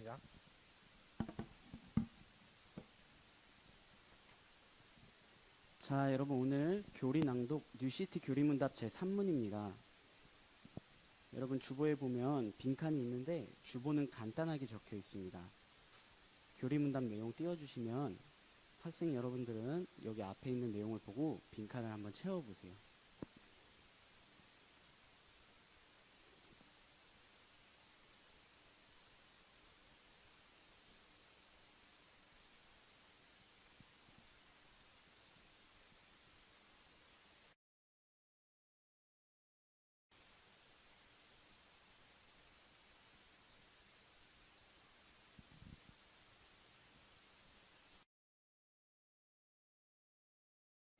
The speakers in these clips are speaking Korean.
시작. 자, 여러분 오늘 교리 낭독 뉴시티 교리문답 제3문입니다. 여러분 주보에 보면 빈칸이 있는데 주보는 간단하게 적혀 있습니다. 교리문답 내용 띄워주시면 학생 여러분들은 여기 앞에 있는 내용을 보고 빈칸을 한번 채워보세요.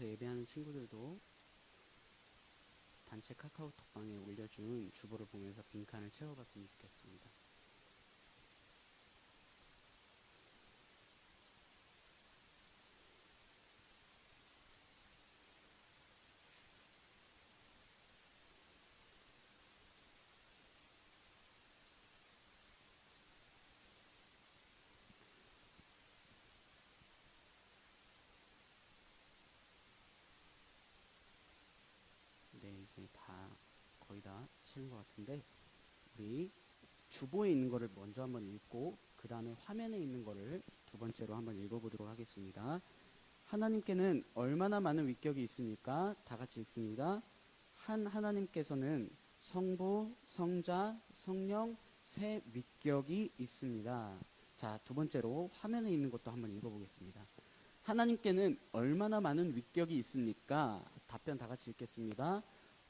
예배하는 친구들도 단체 카카오톡방에 올려준 주보를 보면서 빈칸을 채워봤으면 좋겠습니다. 네, 이제 거의 다 채운 것 같은데 우리 주보에 있는 거를 먼저 한번 읽고 그 다음에 화면에 있는 거를 두 번째로 한번 읽어보도록 하겠습니다. 하나님께는 얼마나 많은 위격이 있습니까? 다 같이 읽습니다. 한 하나님께서는 성부, 성자, 성령 세 위격이 있습니다. 자, 두 번째로 화면에 있는 것도 한번 읽어보겠습니다. 하나님께는 얼마나 많은 위격이 있습니까? 답변 다 같이 읽겠습니다.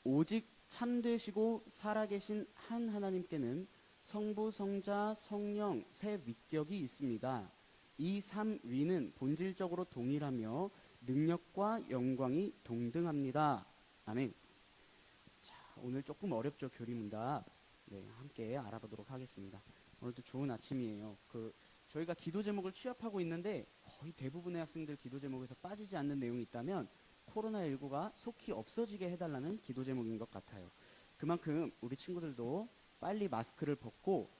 오직 참되시고 살아계신 한 하나님께는 성부, 성자, 성령 세 위격이 있습니다. 이 삼위는 본질적으로 동일하며 능력과 영광이 동등합니다. 아멘. 자, 오늘 조금 어렵죠, 교리문답. 네, 함께 알아보도록 하겠습니다. 오늘도 좋은 아침이에요. 저희가 기도 제목을 취합하고 있는데 거의 대부분의 학생들 기도 제목에서 빠지지 않는 내용이 있다면 코로나19가 속히 없어지게 해달라는 기도 제목인 것 같아요. 그만큼 우리 친구들도 빨리 마스크를 벗고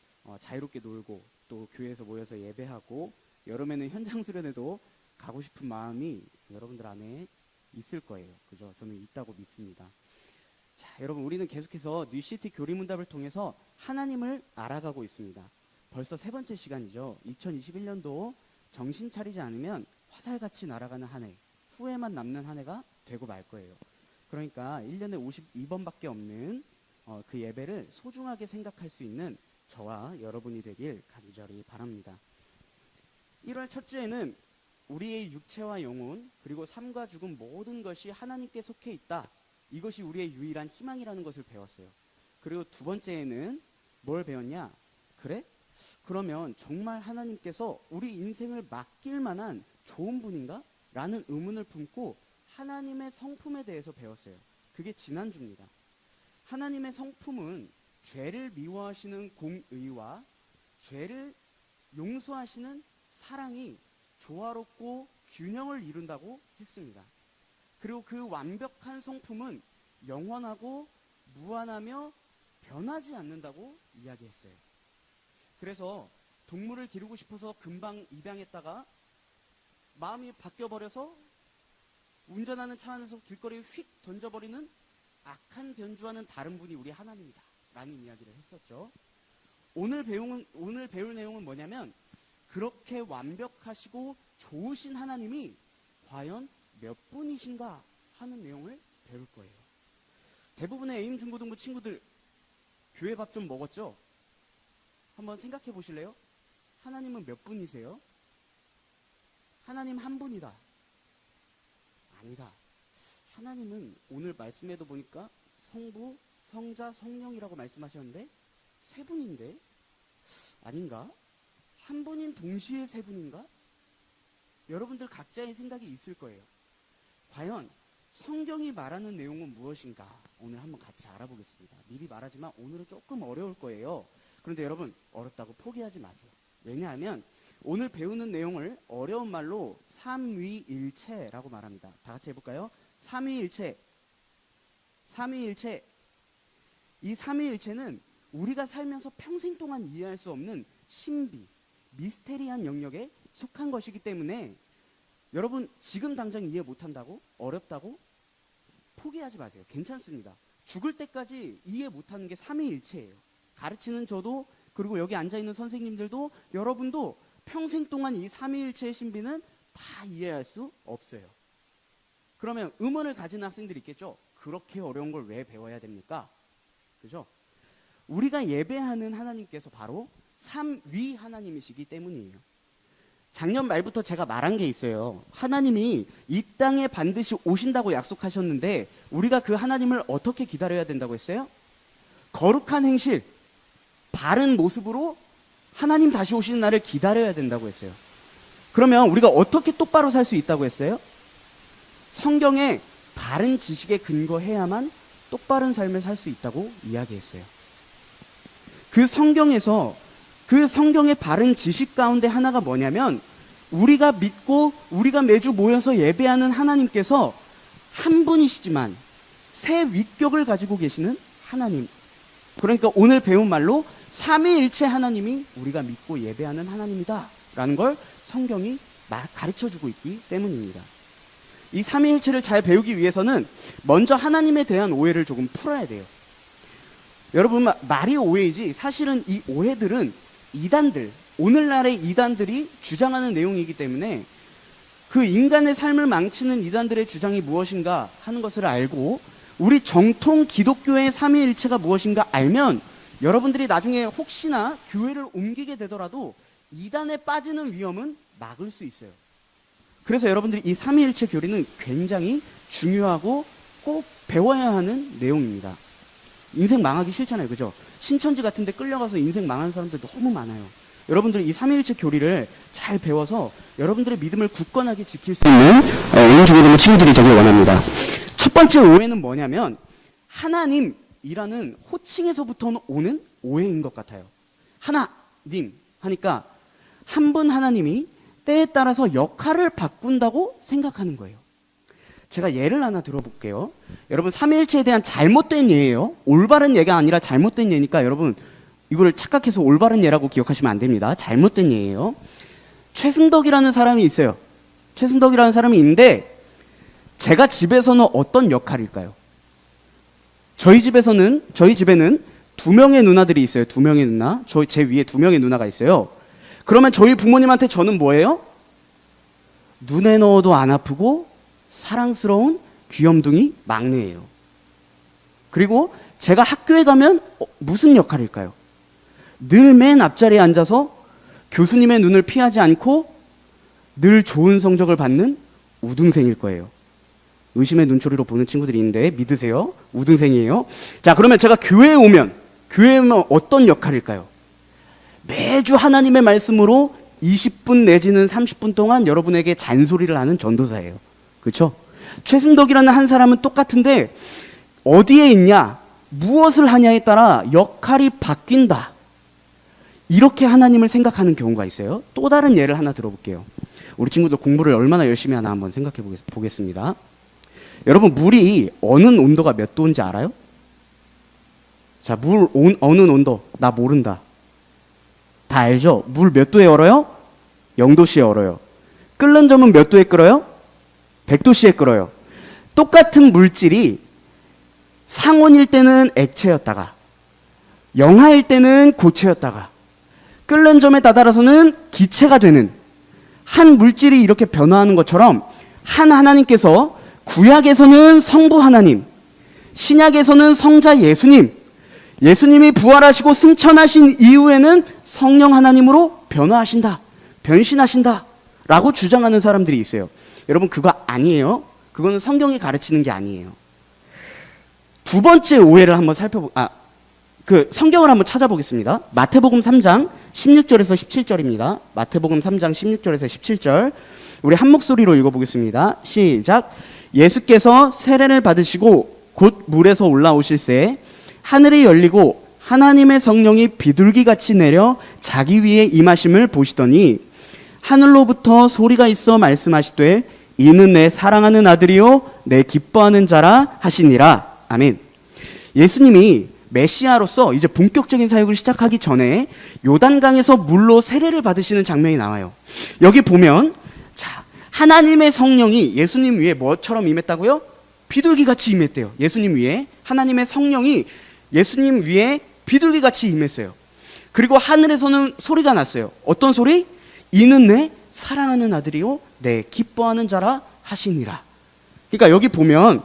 자유롭게 놀고 또 교회에서 모여서 예배하고 여름에는 현장 수련회도 가고 싶은 마음이 여러분들 안에 있을 거예요. 그죠? 저는 있다고 믿습니다. 자, 여러분 우리는 계속해서 뉴시티 교리문답을 통해서 하나님을 알아가고 있습니다. 벌써 세 번째 시간이죠. 2021년도 정신 차리지 않으면 화살같이 날아가는 한 해, 후회만 남는 한 해가 되고 말 거예요. 그러니까 1년에 52번밖에 없는 그 예배를 소중하게 생각할 수 있는 저와 여러분이 되길 간절히 바랍니다. 1월 첫째에는 우리의 육체와 영혼 그리고 삶과 죽음 모든 것이 하나님께 속해 있다. 이것이 우리의 유일한 희망이라는 것을 배웠어요. 그리고 두 번째에는 뭘 배웠냐? 그래? 그러면 정말 하나님께서 우리 인생을 맡길 만한 좋은 분인가? 라는 의문을 품고 하나님의 성품에 대해서 배웠어요. 그게 지난주입니다. 하나님의 성품은 죄를 미워하시는 공의와 죄를 용서하시는 사랑이 조화롭고 균형을 이룬다고 했습니다. 그리고 그 완벽한 성품은 영원하고 무한하며 변하지 않는다고 이야기했어요. 그래서 동물을 기르고 싶어서 금방 입양했다가 마음이 바뀌어버려서 운전하는 차 안에서 길거리에 휙 던져버리는 악한 견주와는 다른 분이 우리 하나님이다 라는 이야기를 했었죠. 오늘 배울 내용은 뭐냐면 그렇게 완벽하시고 좋으신 하나님이 과연 몇 분이신가 하는 내용을 배울 거예요. 대부분의 에임 중고등부 친구들 교회 밥 좀 먹었죠? 한번 생각해 보실래요? 하나님은 몇 분이세요? 하나님 한 분이다. 아니다. 하나님은 오늘 말씀에도 보니까 성부, 성자, 성령이라고 말씀하셨는데 세 분인데 아닌가? 한 분인 동시에 세 분인가? 여러분들 각자의 생각이 있을 거예요. 과연 성경이 말하는 내용은 무엇인가? 오늘 한번 같이 알아보겠습니다. 미리 말하지만 오늘은 조금 어려울 거예요. 그런데 여러분 어렵다고 포기하지 마세요. 왜냐하면 오늘 배우는 내용을 어려운 말로 삼위일체라고 말합니다. 다 같이 해볼까요? 삼위일체. 삼위일체. 이 삼위일체는 우리가 살면서 평생 동안 이해할 수 없는 신비, 미스테리한 영역에 속한 것이기 때문에 여러분 지금 당장 이해 못한다고? 어렵다고? 포기하지 마세요. 괜찮습니다. 죽을 때까지 이해 못하는 게 삼위일체예요. 가르치는 저도 그리고 여기 앉아있는 선생님들도 여러분도 평생 동안 이 삼위일체의 신비는 다 이해할 수 없어요. 그러면 의문을 가진 학생들이 있겠죠. 그렇게 어려운 걸 왜 배워야 됩니까? 그죠? 우리가 예배하는 하나님께서 바로 삼위 하나님이시기 때문이에요. 작년 말부터 제가 말한 게 있어요. 하나님이 이 땅에 반드시 오신다고 약속하셨는데 우리가 그 하나님을 어떻게 기다려야 된다고 했어요? 거룩한 행실, 바른 모습으로 하나님 다시 오시는 날을 기다려야 된다고 했어요. 그러면 우리가 어떻게 똑바로 살 수 있다고 했어요? 성경의 바른 지식에 근거해야만 똑바른 삶을 살 수 있다고 이야기했어요. 그 성경의 바른 지식 가운데 하나가 뭐냐면 우리가 믿고 우리가 매주 모여서 예배하는 하나님께서 한 분이시지만 세 위격을 가지고 계시는 하나님. 그러니까 오늘 배운 말로 삼위일체 하나님이 우리가 믿고 예배하는 하나님이다 라는 걸 성경이 가르쳐주고 있기 때문입니다. 이 삼위일체를 잘 배우기 위해서는 먼저 하나님에 대한 오해를 조금 풀어야 돼요. 여러분, 말이 오해이지 사실은 이 오해들은 이단들, 오늘날의 이단들이 주장하는 내용이기 때문에 그 인간의 삶을 망치는 이단들의 주장이 무엇인가 하는 것을 알고 우리 정통 기독교의 삼위일체가 무엇인가 알면 여러분들이 나중에 혹시나 교회를 옮기게 되더라도 이단에 빠지는 위험은 막을 수 있어요. 그래서 여러분들이 이 삼위일체 교리는 굉장히 중요하고 꼭 배워야 하는 내용입니다. 인생 망하기 싫잖아요. 그죠? 신천지 같은 데 끌려가서 인생 망하는 사람들 너무 많아요. 여러분들이 이 삼위일체 교리를 잘 배워서 여러분들의 믿음을 굳건하게 지킬 수 있는 오은중교회 친구들이 되길 원합니다. 첫 번째 오해는 뭐냐면 하나님이라는 호칭에서부터 오는 오해인 것 같아요. 하나님 하니까 한 분 하나님이 때에 따라서 역할을 바꾼다고 생각하는 거예요. 제가 예를 하나 들어볼게요. 여러분 삼위일체에 대한 잘못된 예예요. 올바른 예가 아니라 잘못된 예니까 여러분 이걸 착각해서 올바른 예라고 기억하시면 안 됩니다. 잘못된 예예요. 최승덕이라는 사람이 있어요. 최승덕이라는 사람이 있는데 제가 집에서는 어떤 역할일까요? 저희 집에는 두 명의 누나들이 있어요. 두 명의 누나. 제 위에 두 명의 누나가 있어요. 그러면 저희 부모님한테 저는 뭐예요? 눈에 넣어도 안 아프고 사랑스러운 귀염둥이 막내예요. 그리고 제가 학교에 가면 무슨 역할일까요? 늘 맨 앞자리에 앉아서 교수님의 눈을 피하지 않고 늘 좋은 성적을 받는 우등생일 거예요. 의심의 눈초리로 보는 친구들이 있는데 믿으세요. 우등생이에요. 자, 그러면 제가 교회에 오면 어떤 역할일까요? 매주 하나님의 말씀으로 20분 내지는 30분 동안 여러분에게 잔소리를 하는 전도사예요. 그렇죠? 최승덕이라는 한 사람은 똑같은데 어디에 있냐, 무엇을 하냐에 따라 역할이 바뀐다. 이렇게 하나님을 생각하는 경우가 있어요. 또 다른 예를 하나 들어볼게요. 우리 친구들 공부를 얼마나 열심히 하나 한번 생각해 보겠습니다. 여러분 물이 어느 온도가 몇 도인지 알아요? 자, 물 어느 온도 나 모른다. 다 알죠? 물 몇 도에 얼어요? 0도씨에 얼어요. 끓는 점은 몇 도에 끓어요? 100도씨에 끓어요. 똑같은 물질이 상온일 때는 액체였다가 영하일 때는 고체였다가 끓는 점에 다다라서는 기체가 되는 한 물질이 이렇게 변화하는 것처럼 한 하나님께서 구약에서는 성부 하나님, 신약에서는 성자 예수님, 예수님이 부활하시고 승천하신 이후에는 성령 하나님으로 변화하신다, 변신하신다 라고 주장하는 사람들이 있어요. 여러분 그거 아니에요. 그거는 성경이 가르치는 게 아니에요. 두 번째 오해를 한번 성경을 한번 찾아보겠습니다. 마태복음 3장 16절에서 17절입니다. 마태복음 3장 16절에서 17절 우리 한 목소리로 읽어보겠습니다. 시작. 예수께서 세례를 받으시고 곧 물에서 올라오실새 하늘이 열리고 하나님의 성령이 비둘기같이 내려 자기 위에 임하심을 보시더니 하늘로부터 소리가 있어 말씀하시되 이는 내 사랑하는 아들이요 내 기뻐하는 자라 하시니라. 아멘. 예수님이 메시아로서 이제 본격적인 사역을 시작하기 전에 요단강에서 물로 세례를 받으시는 장면이 나와요. 여기 보면 자, 하나님의 성령이 예수님 위에 뭐처럼 임했다고요? 비둘기같이 임했대요. 예수님 위에 하나님의 성령이 예수님 위에 비둘기같이 임했어요. 그리고 하늘에서는 소리가 났어요. 어떤 소리? 이는 내 사랑하는 아들이요 내 기뻐하는 자라 하시니라. 그러니까 여기 보면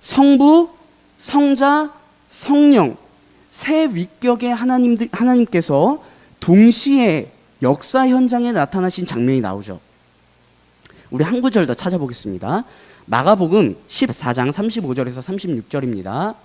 성부, 성자, 성령 세 위격의 하나님께서 동시에 역사 현장에 나타나신 장면이 나오죠. 우리 한 구절 더 찾아보겠습니다. 마가복음 14장 35절에서 36절입니다.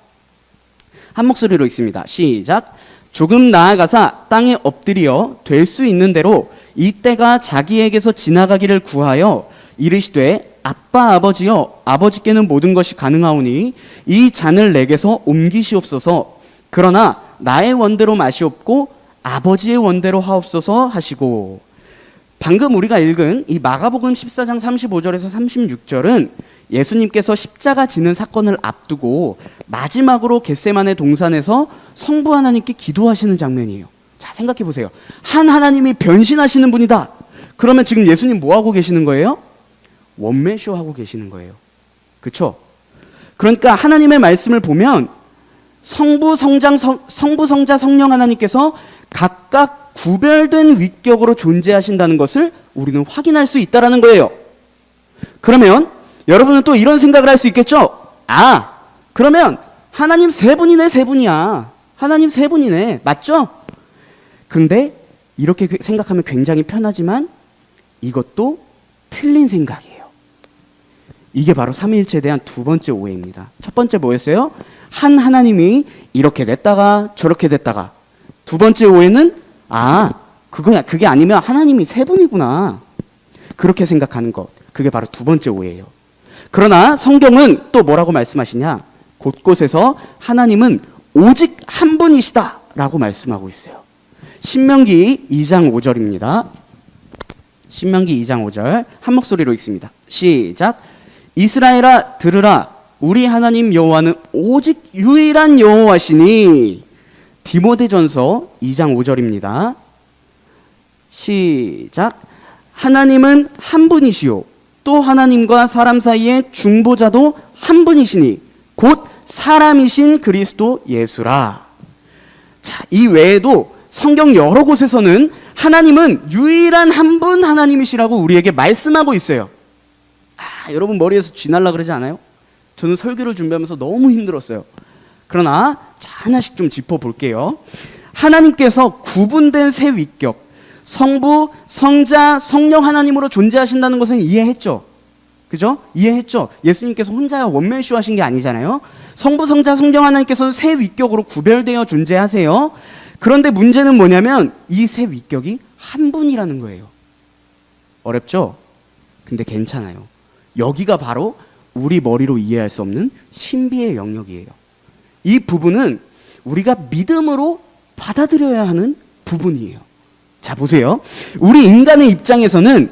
한 목소리로 읽습니다. 시작. 조금 나아가사 땅에 엎드려 될 수 있는 대로 이때가 자기에게서 지나가기를 구하여 이르시되 아빠 아버지여 아버지께는 모든 것이 가능하오니 이 잔을 내게서 옮기시옵소서. 그러나 나의 원대로 마시옵고 아버지의 원대로 하옵소서 하시고. 방금 우리가 읽은 이 마가복음 14장 35절에서 36절은 예수님께서 십자가 지는 사건을 앞두고 마지막으로 겟세마네 동산에서 성부 하나님께 기도하시는 장면이에요. 자, 생각해 보세요. 한 하나님이 변신하시는 분이다. 그러면 지금 예수님 뭐 하고 계시는 거예요? 원맨쇼 하고 계시는 거예요. 그렇죠? 그러니까 하나님의 말씀을 보면 성부, 성자, 성령 하나님께서 각각 구별된 위격으로 존재하신다는 것을 우리는 확인할 수 있다는 거예요. 그러면 여러분은 또 이런 생각을 할 수 있겠죠? 아, 그러면 하나님 세 분이네, 세 분이야. 하나님 세 분이네. 맞죠? 근데 이렇게 생각하면 굉장히 편하지만 이것도 틀린 생각이에요. 이게 바로 삼위일체에 대한 두 번째 오해입니다. 첫 번째 뭐였어요? 한 하나님이 이렇게 됐다가 저렇게 됐다가. 두 번째 오해는 그게 아니면 하나님이 세 분이구나. 그렇게 생각하는 것. 그게 바로 두 번째 오해예요. 그러나 성경은 또 뭐라고 말씀하시냐? 곳곳에서 하나님은 오직 한 분이시다 라고 말씀하고 있어요. 신명기 2장 5절입니다. 신명기 2장 5절 한 목소리로 읽습니다. 시작. 이스라엘아 들으라. 우리 하나님 여호와는 오직 유일한 여호와시니. 디모데전서 2장 5절입니다. 시작. 하나님은 한 분이시요 또 하나님과 사람 사이의 중보자도 한 분이시니 곧 사람이신 그리스도 예수라. 자, 이 외에도 성경 여러 곳에서는 하나님은 유일한 한 분 하나님이시라고 우리에게 말씀하고 있어요. 여러분 머리에서 쥐날라 그러지 않아요? 저는 설교를 준비하면서 너무 힘들었어요. 그러나 하나씩 좀 짚어볼게요. 하나님께서 구분된 세 위격, 성부, 성자, 성령 하나님으로 존재하신다는 것은 이해했죠? 그죠? 이해했죠? 예수님께서 혼자 원맨쇼 하신 게 아니잖아요. 성부, 성자, 성령 하나님께서는 세 위격으로 구별되어 존재하세요. 그런데 문제는 뭐냐면 이 세 위격이 한 분이라는 거예요. 어렵죠? 근데 괜찮아요. 여기가 바로 우리 머리로 이해할 수 없는 신비의 영역이에요. 이 부분은 우리가 믿음으로 받아들여야 하는 부분이에요. 자, 보세요. 우리 인간의 입장에서는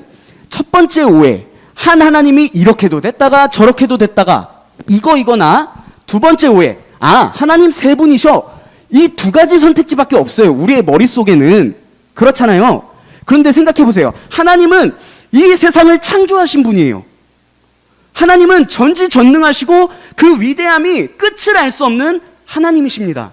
첫 번째 오해, 한 하나님이 이렇게도 됐다가 저렇게도 됐다가 이거나 두 번째 오해, 하나님 세 분이셔. 이 두 가지 선택지밖에 없어요. 우리의 머릿속에는. 그렇잖아요. 그런데 생각해 보세요. 하나님은 이 세상을 창조하신 분이에요. 하나님은 전지전능하시고 그 위대함이 끝을 알 수 없는 하나님이십니다.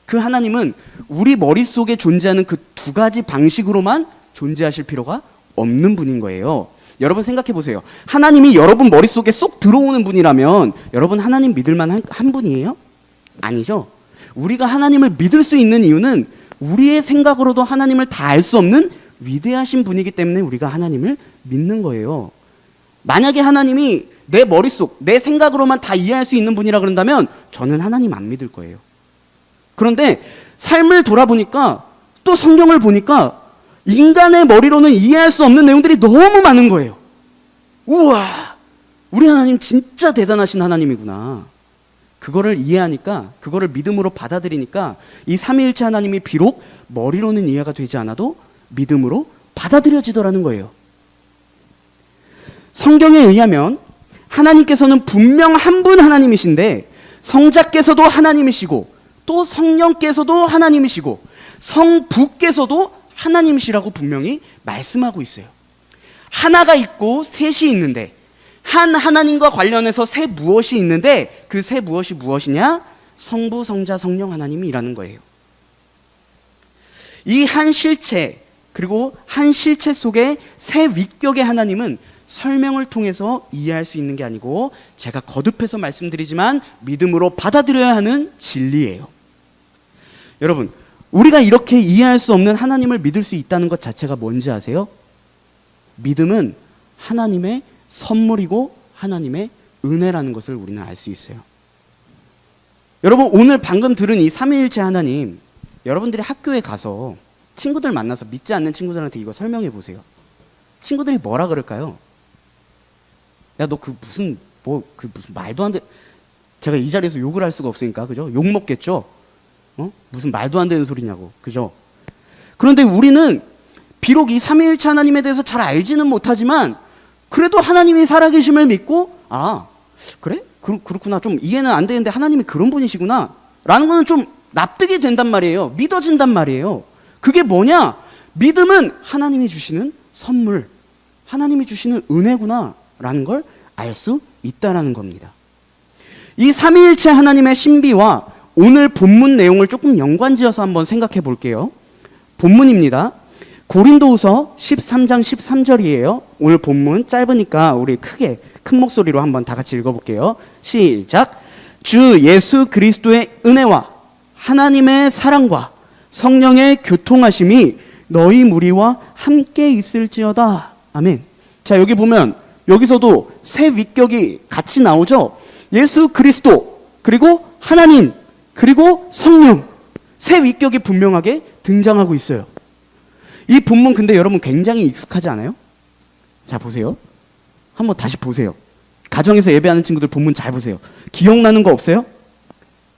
그 하나님은 우리 머릿속에 존재하는 그 두 가지 방식으로만 존재하실 필요가 없는 분인 거예요. 여러분 생각해 보세요. 하나님이 여러분 머릿속에 쏙 들어오는 분이라면 여러분 하나님 믿을 만한 한 분이에요? 아니죠. 우리가 하나님을 믿을 수 있는 이유는 우리의 생각으로도 하나님을 다 알 수 없는 위대하신 분이기 때문에 우리가 하나님을 믿는 거예요. 만약에 하나님이 내 머릿속, 내 생각으로만 다 이해할 수 있는 분이라 그런다면 저는 하나님 안 믿을 거예요. 그런데 삶을 돌아보니까 또 성경을 보니까 인간의 머리로는 이해할 수 없는 내용들이 너무 많은 거예요. 우와, 우리 하나님 진짜 대단하신 하나님이구나. 그거를 이해하니까, 그거를 믿음으로 받아들이니까 이 삼위일체 하나님이 비록 머리로는 이해가 되지 않아도 믿음으로 받아들여지더라는 거예요. 성경에 의하면 하나님께서는 분명 한 분 하나님이신데 성자께서도 하나님이시고 또 성령께서도 하나님이시고 성부께서도 하나님이시라고 분명히 말씀하고 있어요. 하나가 있고 셋이 있는데, 한 하나님과 관련해서 세 무엇이 있는데, 그 세 무엇이 무엇이냐? 성부, 성자, 성령 하나님이라는 거예요. 이 한 실체, 그리고 한 실체 속에 세 위격의 하나님은 설명을 통해서 이해할 수 있는 게 아니고, 제가 거듭해서 말씀드리지만 믿음으로 받아들여야 하는 진리예요. 여러분, 우리가 이렇게 이해할 수 없는 하나님을 믿을 수 있다는 것 자체가 뭔지 아세요? 믿음은 하나님의 선물이고 하나님의 은혜라는 것을 우리는 알 수 있어요. 여러분, 오늘 방금 들은 이 삼위일체 하나님, 여러분들이 학교에 가서 친구들 만나서 믿지 않는 친구들한테 이거 설명해 보세요. 친구들이 뭐라 그럴까요? 야, 너 그 무슨 말도 안 돼. 제가 이 자리에서 욕을 할 수가 없으니까, 그죠? 욕 먹겠죠? 무슨 말도 안 되는 소리냐고, 그죠? 그런데 우리는 비록 이 삼위일체 하나님에 대해서 잘 알지는 못하지만 그래도 하나님이 살아계심을 믿고, 아, 그래? 그렇구나. 좀 이해는 안 되는데 하나님이 그런 분이시구나 라는 거는 좀 납득이 된단 말이에요. 믿어진단 말이에요. 그게 뭐냐? 믿음은 하나님이 주시는 선물, 하나님이 주시는 은혜구나 라는 걸 알 수 있다라는 겁니다. 이 삼위일체 하나님의 신비와 오늘 본문 내용을 조금 연관지어서 한번 생각해 볼게요. 본문입니다. 고린도후서 13장 13절이에요. 오늘 본문 짧으니까 우리 크게 큰 목소리로 한번 다 같이 읽어볼게요. 시작. 주 예수 그리스도의 은혜와 하나님의 사랑과 성령의 교통하심이 너희 무리와 함께 있을지어다. 아멘. 자, 여기 보면 여기서도 세 위격이 같이 나오죠. 예수 그리스도, 그리고 하나님, 그리고 성령, 세 위격이 분명하게 등장하고 있어요. 이 본문 근데 여러분 굉장히 익숙하지 않아요? 자, 보세요. 한번 다시 보세요. 가정에서 예배하는 친구들 본문 잘 보세요. 기억나는 거 없어요?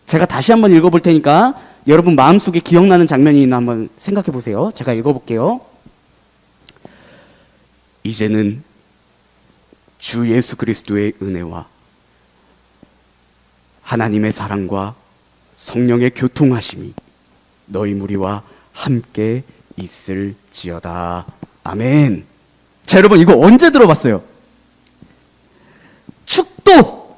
제가 다시 한번 읽어볼 테니까 여러분 마음속에 기억나는 장면이 있나 한번 생각해 보세요. 제가 읽어볼게요. 이제는 주 예수 그리스도의 은혜와 하나님의 사랑과 성령의 교통하심이 너희 무리와 함께 있을지어다. 아멘. 자, 여러분 이거 언제 들어봤어요? 축도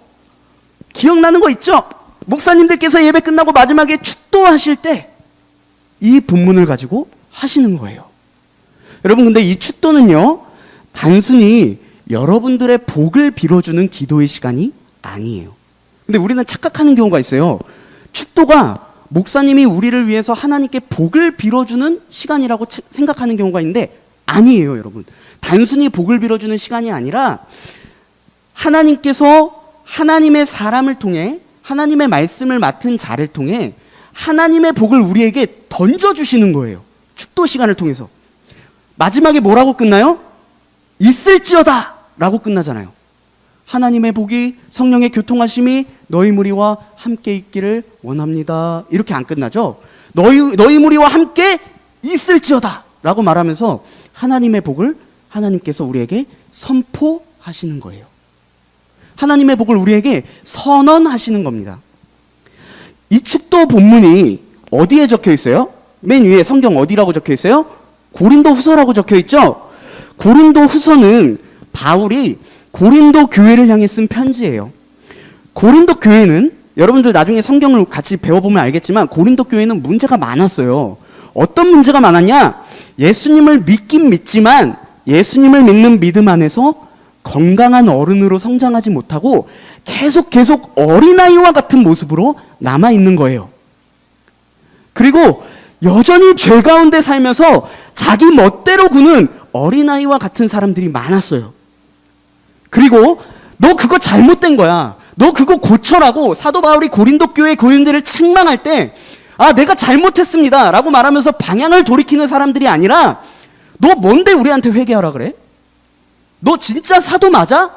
기억나는 거 있죠? 목사님들께서 예배 끝나고 마지막에 축도하실 때 이 본문을 가지고 하시는 거예요. 여러분, 근데 이 축도는요, 단순히 여러분들의 복을 빌어주는 기도의 시간이 아니에요. 근데 우리는 착각하는 경우가 있어요. 축도가 목사님이 우리를 위해서 하나님께 복을 빌어주는 시간이라고 생각하는 경우가 있는데 아니에요, 여러분. 단순히 복을 빌어주는 시간이 아니라 하나님께서 하나님의 사람을 통해, 하나님의 말씀을 맡은 자를 통해 하나님의 복을 우리에게 던져주시는 거예요. 축도 시간을 통해서. 마지막에 뭐라고 끝나요? 있을지어다 라고 끝나잖아요. 하나님의 복이, 성령의 교통하심이 너희 무리와 함께 있기를 원합니다. 이렇게 안 끝나죠? 너희 무리와 함께 있을지어다 라고 말하면서 하나님의 복을 하나님께서 우리에게 선포하시는 거예요. 하나님의 복을 우리에게 선언하시는 겁니다. 이 축도 본문이 어디에 적혀 있어요? 맨 위에 성경 어디라고 적혀 있어요? 고린도 후서라고 적혀 있죠? 고린도 후서는 바울이 고린도 교회를 향해 쓴 편지예요. 고린도 교회는 여러분들 나중에 성경을 같이 배워보면 알겠지만 고린도 교회는 문제가 많았어요. 어떤 문제가 많았냐? 예수님을 믿긴 믿지만 예수님을 믿는 믿음 안에서 건강한 어른으로 성장하지 못하고 계속 어린아이와 같은 모습으로 남아있는 거예요. 그리고 여전히 죄 가운데 살면서 자기 멋대로 구는 어린아이와 같은 사람들이 많았어요. 그리고 너 그거 잘못된 거야. 너 그거 고쳐라고 사도 바울이 고린도 교회 교인들을 책망할 때, 아, 내가 잘못했습니다 라고 말하면서 방향을 돌이키는 사람들이 아니라, 너 뭔데 우리한테 회개하라 그래? 너 진짜 사도 맞아?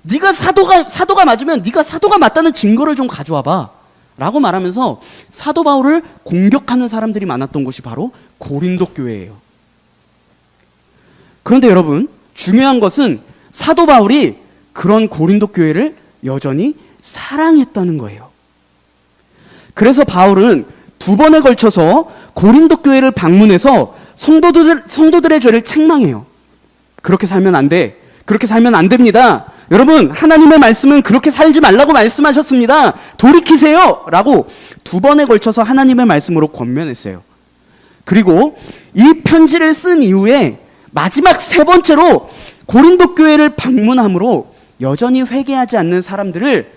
네가 사도가 맞으면 네가 사도가 맞다는 증거를 좀 가져와 봐 라고 말하면서 사도 바울을 공격하는 사람들이 많았던 곳이 바로 고린도 교회예요. 그런데 여러분, 중요한 것은 사도 바울이 그런 고린도 교회를 여전히 사랑했다는 거예요. 그래서 바울은 2번에 걸쳐서 고린도 교회를 방문해서 성도들의 죄를 책망해요. 그렇게 살면 안 돼. 그렇게 살면 안 됩니다. 여러분, 하나님의 말씀은 그렇게 살지 말라고 말씀하셨습니다. 돌이키세요! 라고 2번에 걸쳐서 하나님의 말씀으로 권면했어요. 그리고 이 편지를 쓴 이후에 마지막 3번째로 고린도 교회를 방문함으로 여전히 회개하지 않는 사람들을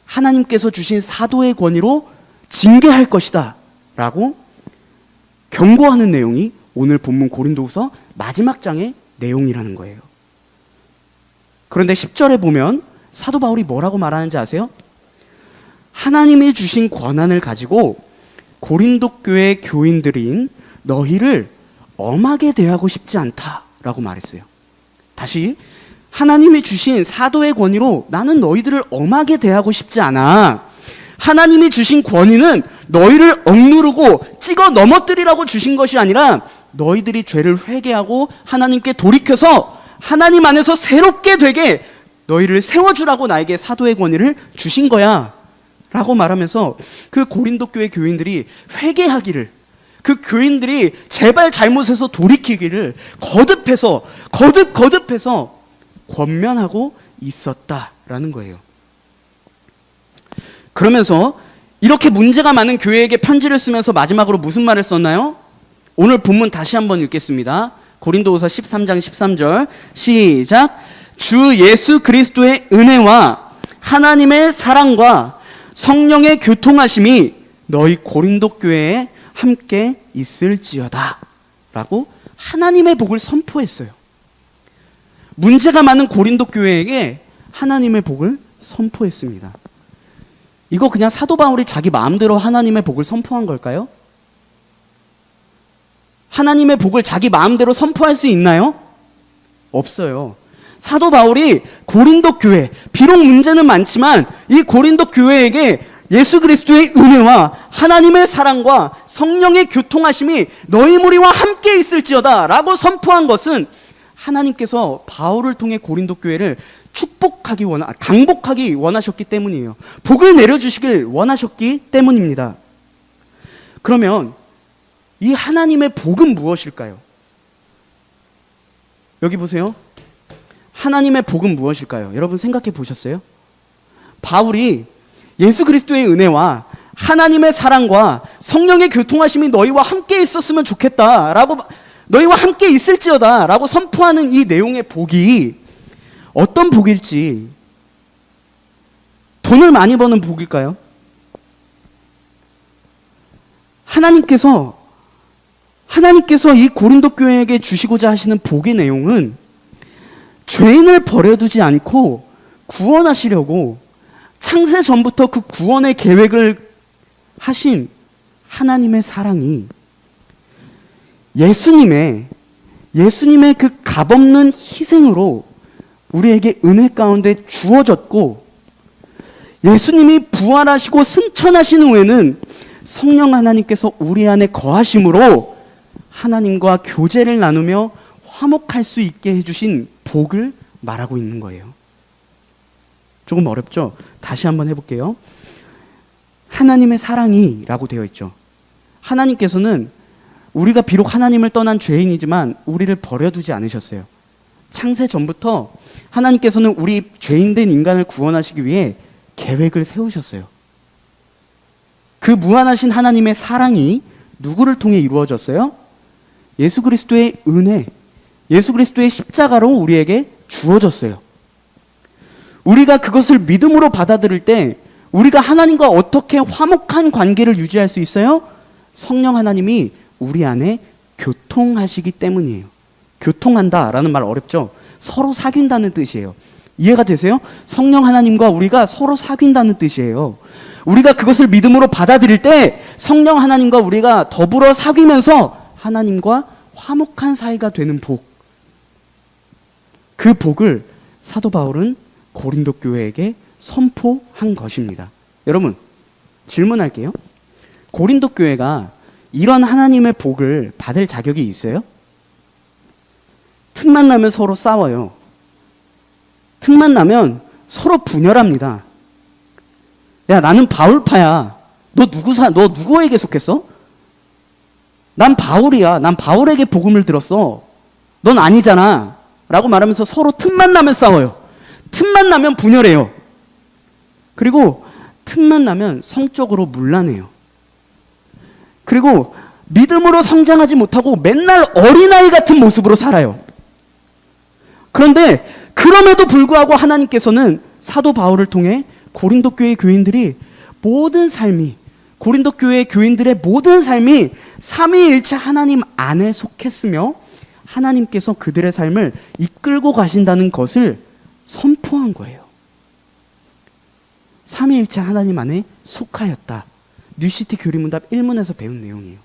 하나님께서 주신 사도의 권위로 징계할 것이다 라고 경고하는 내용이 오늘 본문 고린도후서 마지막 장의 내용이라는 거예요. 그런데 10절에 보면 사도 바울이 뭐라고 말하는지 아세요? 하나님이 주신 권한을 가지고 고린도 교회 교인들인 너희를 엄하게 대하고 싶지 않다라고 말했어요. 다시, 하나님이 주신 사도의 권위로 나는 너희들을 엄하게 대하고 싶지 않아. 하나님이 주신 권위는 너희를 억누르고 찍어 넘어뜨리라고 주신 것이 아니라 너희들이 죄를 회개하고 하나님께 돌이켜서 하나님 안에서 새롭게 되게 너희를 세워주라고 나에게 사도의 권위를 주신 거야 라고 말하면서 그 고린도 교회 교인들이 회개하기를, 그 교인들이 제발 잘못해서 돌이키기를 거듭해서 권면하고 있었다라는 거예요. 그러면서 이렇게 문제가 많은 교회에게 편지를 쓰면서 마지막으로 무슨 말을 썼나요? 오늘 본문 다시 한번 읽겠습니다. 고린도후서 13장 13절 시작. 주 예수 그리스도의 은혜와 하나님의 사랑과 성령의 교통하심이 너희 고린도 교회에 함께 있을지어다 라고 하나님의 복을 선포했어요. 문제가 많은 고린도 교회에게 하나님의 복을 선포했습니다. 이거 그냥 사도 바울이 자기 마음대로 하나님의 복을 선포한 걸까요? 하나님의 복을 자기 마음대로 선포할 수 있나요? 없어요. 사도 바울이 고린도 교회, 비록 문제는 많지만 이 고린도 교회에게 예수 그리스도의 은혜와 하나님의 사랑과 성령의 교통하심이 너희 무리와 함께 있을지어다 라고 선포한 것은 하나님께서 바울을 통해 고린도 교회를 강복하기 원하셨기 때문이에요. 복을 내려주시길 원하셨기 때문입니다. 그러면 이 하나님의 복은 무엇일까요? 여기 보세요. 하나님의 복은 무엇일까요? 여러분 생각해 보셨어요? 바울이 예수 그리스도의 은혜와 하나님의 사랑과 성령의 교통하심이 너희와 함께 있었으면 좋겠다라고, 너희와 함께 있을지어다 라고 선포하는 이 내용의 복이 어떤 복일지, 돈을 많이 버는 복일까요? 하나님께서 이 고린도 교회에게 주시고자 하시는 복의 내용은 죄인을 버려두지 않고 구원하시려고 창세 전부터 그 구원의 계획을 하신 하나님의 사랑이 예수님의 그 값없는 희생으로 우리에게 은혜 가운데 주어졌고, 예수님이 부활하시고 승천하신 후에는 성령 하나님께서 우리 안에 거하심으로 하나님과 교제를 나누며 화목할 수 있게 해주신 복을 말하고 있는 거예요. 조금 어렵죠? 다시 한번 해볼게요. 하나님의 사랑이 라고 되어 있죠. 하나님께서는 우리가 비록 하나님을 떠난 죄인이지만 우리를 버려두지 않으셨어요. 창세 전부터 하나님께서는 우리 죄인된 인간을 구원하시기 위해 계획을 세우셨어요. 그 무한하신 하나님의 사랑이 누구를 통해 이루어졌어요? 예수 그리스도의 은혜, 예수 그리스도의 십자가로 우리에게 주어졌어요. 우리가 그것을 믿음으로 받아들일 때 우리가 하나님과 어떻게 화목한 관계를 유지할 수 있어요? 성령 하나님이 우리 안에 교통하시기 때문이에요. 교통한다라는 말 어렵죠? 서로 사귄다는 뜻이에요. 이해가 되세요? 성령 하나님과 우리가 서로 사귄다는 뜻이에요. 우리가 그것을 믿음으로 받아들일 때 성령 하나님과 우리가 더불어 사귀면서 하나님과 화목한 사이가 되는 복, 그 복을 사도 바울은 고린도 교회에게 선포한 것입니다. 여러분, 질문할게요. 고린도 교회가 이런 하나님의 복을 받을 자격이 있어요? 틈만 나면 서로 싸워요. 틈만 나면 서로 분열합니다. 야, 나는 바울파야. 너 누구에게 속했어? 난 바울이야. 난 바울에게 복음을 들었어. 넌 아니잖아. 라고 말하면서 서로 틈만 나면 싸워요. 틈만 나면 분열해요. 그리고 틈만 나면 성적으로 문란해요. 그리고 믿음으로 성장하지 못하고 맨날 어린아이 같은 모습으로 살아요. 그런데 그럼에도 불구하고 하나님께서는 사도 바울을 통해 고린도 교회 교인들이 모든 삶이, 고린도 교회 교인들의 모든 삶이 삼위일체 하나님 안에 속했으며 하나님께서 그들의 삶을 이끌고 가신다는 것을 선포한 거예요. 삼위일체 하나님 안에 속하였다. 뉴시티 교리문답 1문에서 배운 내용이에요.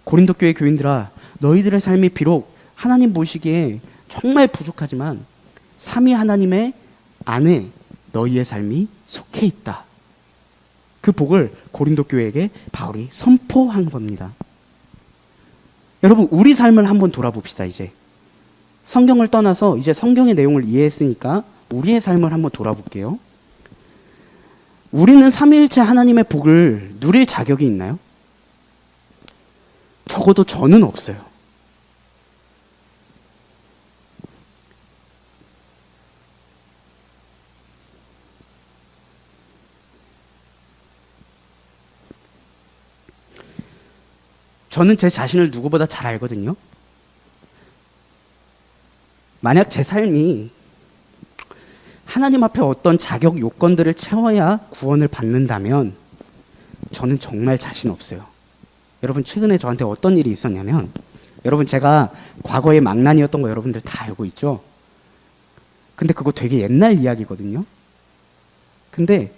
고린도 교회 교인들아, 너희들의 삶이 비록 하나님 보시기에 정말 부족하지만 삼위 하나님의 안에 너희의 삶이 속해 있다. 그 복을 고린도 교회에게 바울이 선포한 겁니다. 여러분, 우리 삶을 한번 돌아봅시다. 이제 성경을 떠나서 이제 성경의 내용을 이해했으니까 우리의 삶을 한번 돌아볼게요. 우리는 삼위일체 하나님의 복을 누릴 자격이 있나요? 적어도 저는 없어요. 저는 제 자신을 누구보다 잘 알거든요. 만약 제 삶이 하나님 앞에 어떤 자격 요건들을 채워야 구원을 받는다면 저는 정말 자신 없어요. 여러분, 최근에 저한테 어떤 일이 있었냐면, 여러분, 제가 과거에 망난이었던 거 여러분들 다 알고 있죠? 근데 그거 되게 옛날 이야기거든요. 근데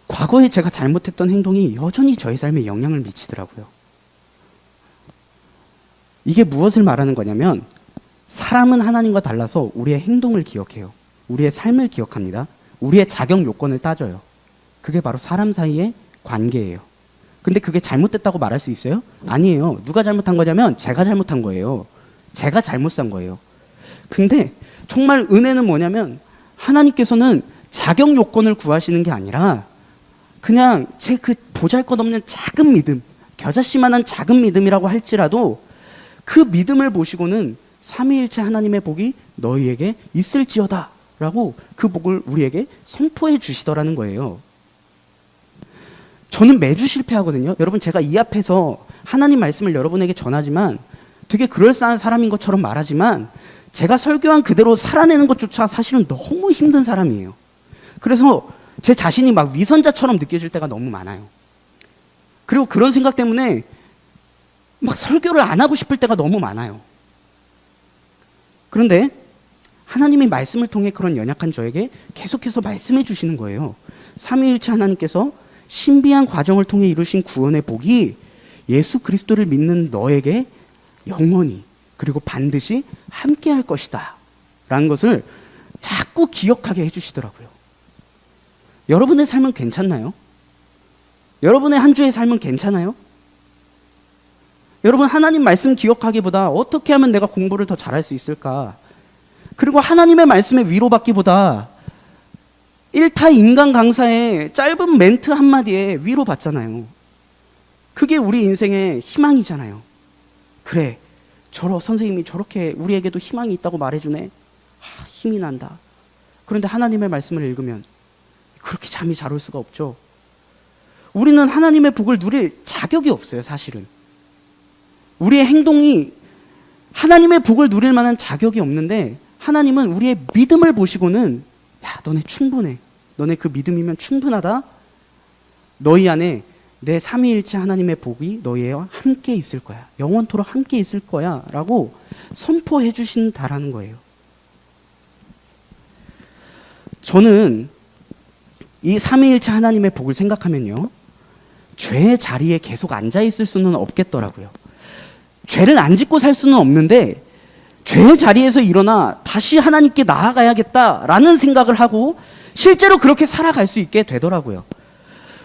과거에 제가 잘못했던 행동이 여전히 저의 삶에 영향을 미치더라고요. 이게 무엇을 말하는 거냐면, 사람은 하나님과 달라서 우리의 행동을 기억해요. 우리의 삶을 기억합니다. 우리의 자격 요건을 따져요. 그게 바로 사람 사이의 관계예요. 근데 그게 잘못됐다고 말할 수 있어요? 아니에요. 누가 잘못한 거냐면 제가 잘못한 거예요. 제가 잘못 산 거예요. 근데 정말 은혜는 뭐냐면 하나님께서는 자격 요건을 구하시는 게 아니라 그냥 제 그 보잘것없는 작은 믿음, 겨자씨만한 작은 믿음이라고 할지라도 그 믿음을 보시고는 삼위일체 하나님의 복이 너희에게 있을지어다 라고 그 복을 우리에게 선포해 주시더라는 거예요. 저는 매주 실패하거든요. 여러분, 제가 이 앞에서 하나님 말씀을 여러분에게 전하지만 되게 그럴싸한 사람인 것처럼 말하지만 제가 설교한 그대로 살아내는 것조차 사실은 너무 힘든 사람이에요. 그래서 제 자신이 막 위선자처럼 느껴질 때가 너무 많아요. 그리고 그런 생각 때문에 막 설교를 안 하고 싶을 때가 너무 많아요. 그런데 하나님이 말씀을 통해 그런 연약한 저에게 계속해서 말씀해 주시는 거예요. 삼위일체 하나님께서 신비한 과정을 통해 이루신 구원의 복이 예수 그리스도를 믿는 너에게 영원히 그리고 반드시 함께 할 것이다 라는 것을 자꾸 기억하게 해주시더라고요. 여러분의 삶은 괜찮나요? 여러분의 한 주의 삶은 괜찮아요? 여러분, 하나님 말씀 기억하기보다 어떻게 하면 내가 공부를 더 잘할 수 있을까? 그리고 하나님의 말씀에 위로받기보다 일타 인간 강사의 짧은 멘트 한마디에 위로받잖아요. 그게 우리 인생의 희망이잖아요. 그래, 선생님이 저렇게 우리에게도 희망이 있다고 말해주네. 힘이 난다. 그런데 하나님의 말씀을 읽으면 그렇게 잠이 잘 올 수가 없죠. 우리는 하나님의 복을 누릴 자격이 없어요, 사실은. 우리의 행동이 하나님의 복을 누릴 만한 자격이 없는데 하나님은 우리의 믿음을 보시고는 야, 너네 충분해. 너네 그 믿음이면 충분하다. 너희 안에 내 삼위일체 하나님의 복이 너희와 함께 있을 거야. 영원토록 함께 있을 거야 라고 선포해 주신다라는 거예요. 저는 이 삼위일체 하나님의 복을 생각하면요, 죄의 자리에 계속 앉아있을 수는 없겠더라고요. 죄를 안 짓고 살 수는 없는데 죄의 자리에서 일어나 다시 하나님께 나아가야겠다라는 생각을 하고 실제로 그렇게 살아갈 수 있게 되더라고요.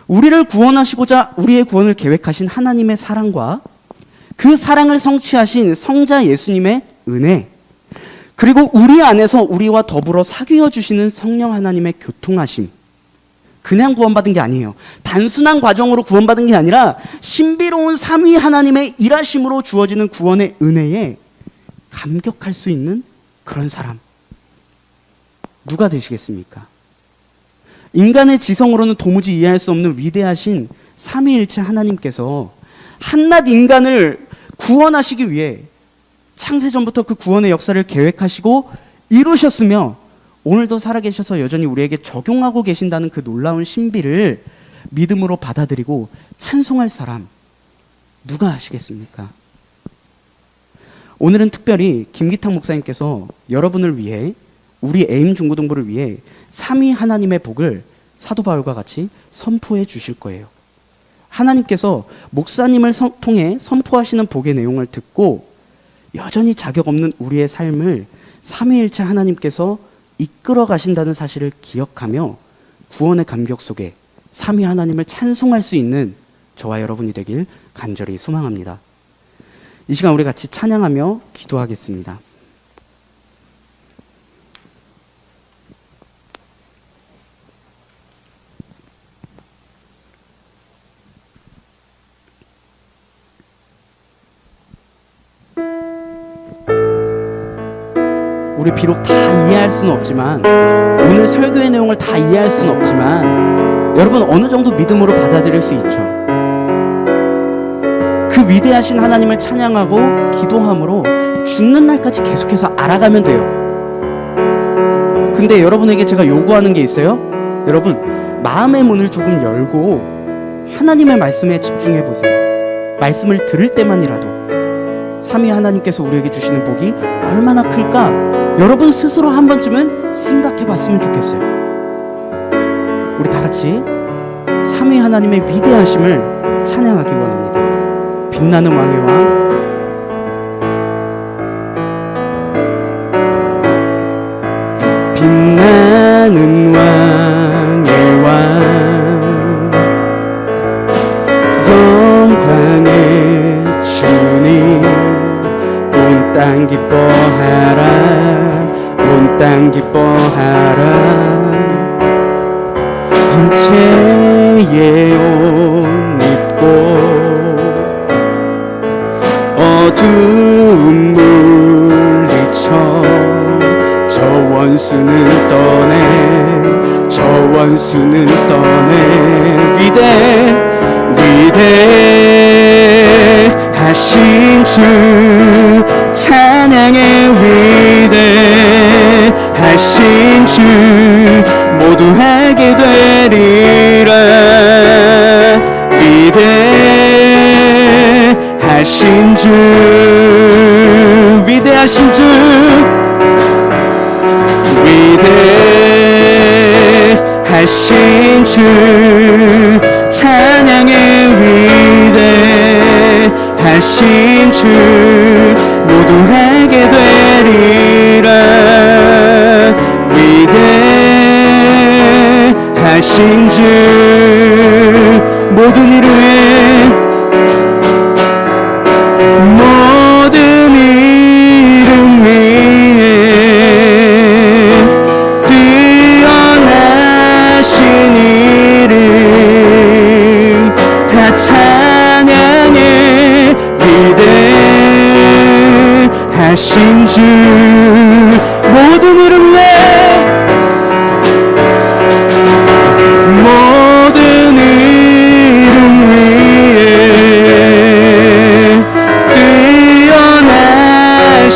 우리를 구원하시고자 우리의 구원을 계획하신 하나님의 사랑과 그 사랑을 성취하신 성자 예수님의 은혜, 그리고 우리 안에서 우리와 더불어 사귀어 주시는 성령 하나님의 교통하심, 그냥 구원받은 게 아니에요. 단순한 과정으로 구원받은 게 아니라 신비로운 삼위 하나님의 일하심으로 주어지는 구원의 은혜에 감격할 수 있는 그런 사람. 누가 되시겠습니까? 인간의 지성으로는 도무지 이해할 수 없는 위대하신 삼위일체 하나님께서 한낱 인간을 구원하시기 위해 창세전부터 그 구원의 역사를 계획하시고 이루셨으며 오늘도 살아계셔서 여전히 우리에게 적용하고 계신다는 그 놀라운 신비를 믿음으로 받아들이고 찬송할 사람 누가 하시겠습니까? 오늘은 특별히 김기탁 목사님께서 여러분을 위해, 우리 에임 중고등부를 위해 삼위 하나님의 복을 사도 바울과 같이 선포해 주실 거예요. 하나님께서 목사님을 통해 선포하시는 복의 내용을 듣고 여전히 자격 없는 우리의 삶을 삼위일체 하나님께서 이끌어 가신다는 사실을 기억하며 구원의 감격 속에 삼위 하나님을 찬송할 수 있는 저와 여러분이 되길 간절히 소망합니다. 이 시간 우리 같이 찬양하며 기도하겠습니다. 우리 비록 다 이해할 수는 없지만, 오늘 설교의 내용을 다 이해할 수는 없지만 여러분 어느 정도 믿음으로 받아들일 수 있죠. 그 위대하신 하나님을 찬양하고 기도함으로 죽는 날까지 계속해서 알아가면 돼요. 근데 여러분에게 제가 요구하는 게 있어요. 여러분 마음의 문을 조금 열고 하나님의 말씀에 집중해 보세요. 말씀을 들을 때만이라도 삼위 하나님께서 우리에게 주시는 복이 얼마나 클까 여러분 스스로 한 번쯤은 생각해 봤으면 좋겠어요. 우리 다 같이 삼위 하나님의 위대하심을 찬양하기 원합니다. 빛나는 왕의 왕, 빛나는 왕의 왕, 영광의 주님, 온 땅 기뻐하라, 온 땅 기뻐하라. 형체의 옷 입고 어두움 물리쳐 저 원수는 떠내, 저 원수는 떠내. 위대하신 주 찬양의 위대하신 주 모두 하게 되리라. 위대하신 주, 위대하신 주, 위대하신 주 찬양의 위대하신 주 모두 하게 되리라. 위대하신 주 모든 일을 모든 이름 위에 뛰어나신 이름 다 찬양해. 위대하신 주 모든 이름 위에 모든 이름 위에 뛰어나신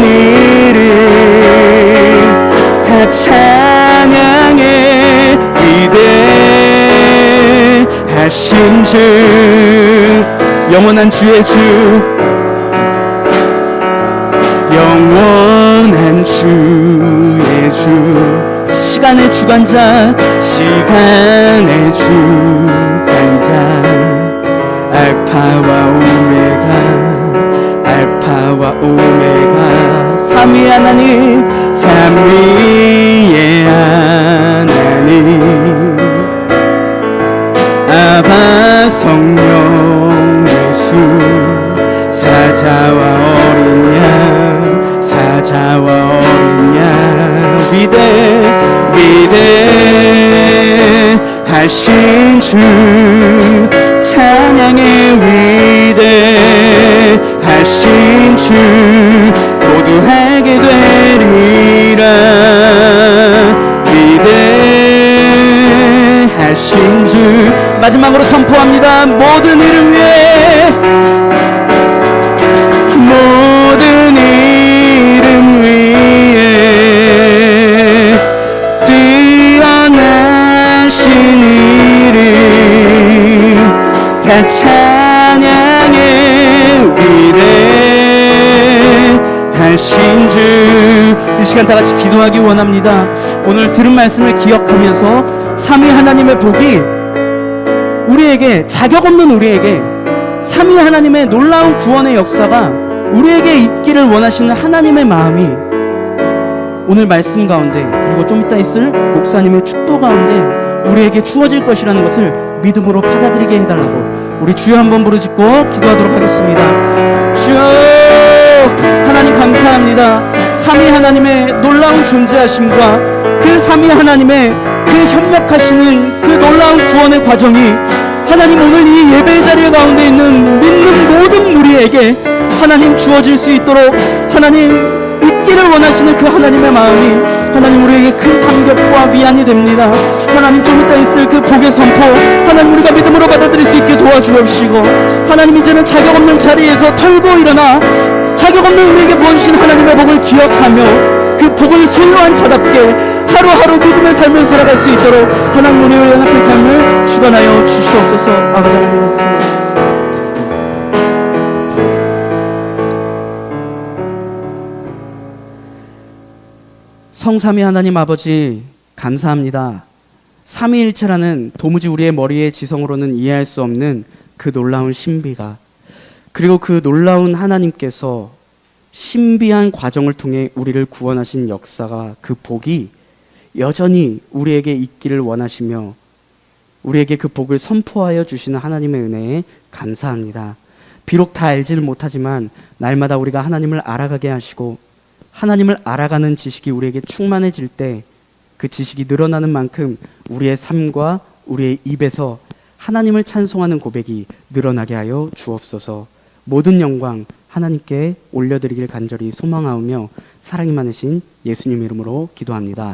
이름 다 찬양해. 위대하신 주, 영원한 주의 주, 영원한 주의 주, 시간의 주관자, 시간의 주관자, 알파와 오메가, 알파와 오메가, 삼위 하나님, 삼위의 하나님, 아바 성령 예수, 사자와 어린 양, 사자와 어린 양, 위대하신 하신 주 찬양의 위대하신 주 모두 알게 되리라. 위대하신 주 마지막으로 선포합니다. 모든 이를 위해 모든 이름 위에 뛰어나신 이름 다 찬양해. 위대하신 주 이 시간 다 같이 기도하기 원합니다. 오늘 들은 말씀을 기억하면서 삼위 하나님의 복이 우리에게, 자격 없는 우리에게 삼위 하나님의 놀라운 구원의 역사가 우리에게 있기를 원하시는 하나님의 마음이 오늘 말씀 가운데, 그리고 좀 이따 있을 목사님의 축도 가운데 우리에게 주어질 것이라는 것을 믿음으로 받아들이게 해달라고 우리 주여 한번 부르짖고 기도하도록 하겠습니다. 주여 하나님 감사합니다. 삼위 하나님의 놀라운 존재하심과 그 삼위 하나님의 그 협력하시는 그 놀라운 구원의 과정이 하나님 오늘 이 예배 자리 가운데 있는 믿는 모든 우리에게 하나님 주어질 수 있도록 하나님 있기를 원하시는 그 하나님의 마음이 하나님 우리에게 큰 감격과 위안이 됩니다. 하나님 좀 이따 있을 그 복의 선포 하나님 우리가 믿음으로 받아들일 수 있게 도와주옵시고 하나님 이제는 자격 없는 자리에서 털고 일어나 자격 없는 우리에게 부어주신 하나님의 복을 기억하며 그 복을 소유한 자답게 하루하루 믿음의 삶을 살아갈 수 있도록 하나님 우리의 연합한 삶을 주관하여 주시옵소서. 아버지 하나님 감사합니다. 성삼위 하나님 아버지 감사합니다. 삼위일체라는 도무지 우리의 머리의 지성으로는 이해할 수 없는 그 놀라운 신비가, 그리고 그 놀라운 하나님께서 신비한 과정을 통해 우리를 구원하신 역사가, 그 복이 여전히 우리에게 있기를 원하시며 우리에게 그 복을 선포하여 주시는 하나님의 은혜에 감사합니다. 비록 다 알지는 못하지만 날마다 우리가 하나님을 알아가게 하시고 하나님을 알아가는 지식이 우리에게 충만해질 때 그 지식이 늘어나는 만큼 우리의 삶과 우리의 입에서 하나님을 찬송하는 고백이 늘어나게 하여 주옵소서. 모든 영광 하나님께 올려드리길 간절히 소망하오며 사랑이 많으신 예수님 이름으로 기도합니다.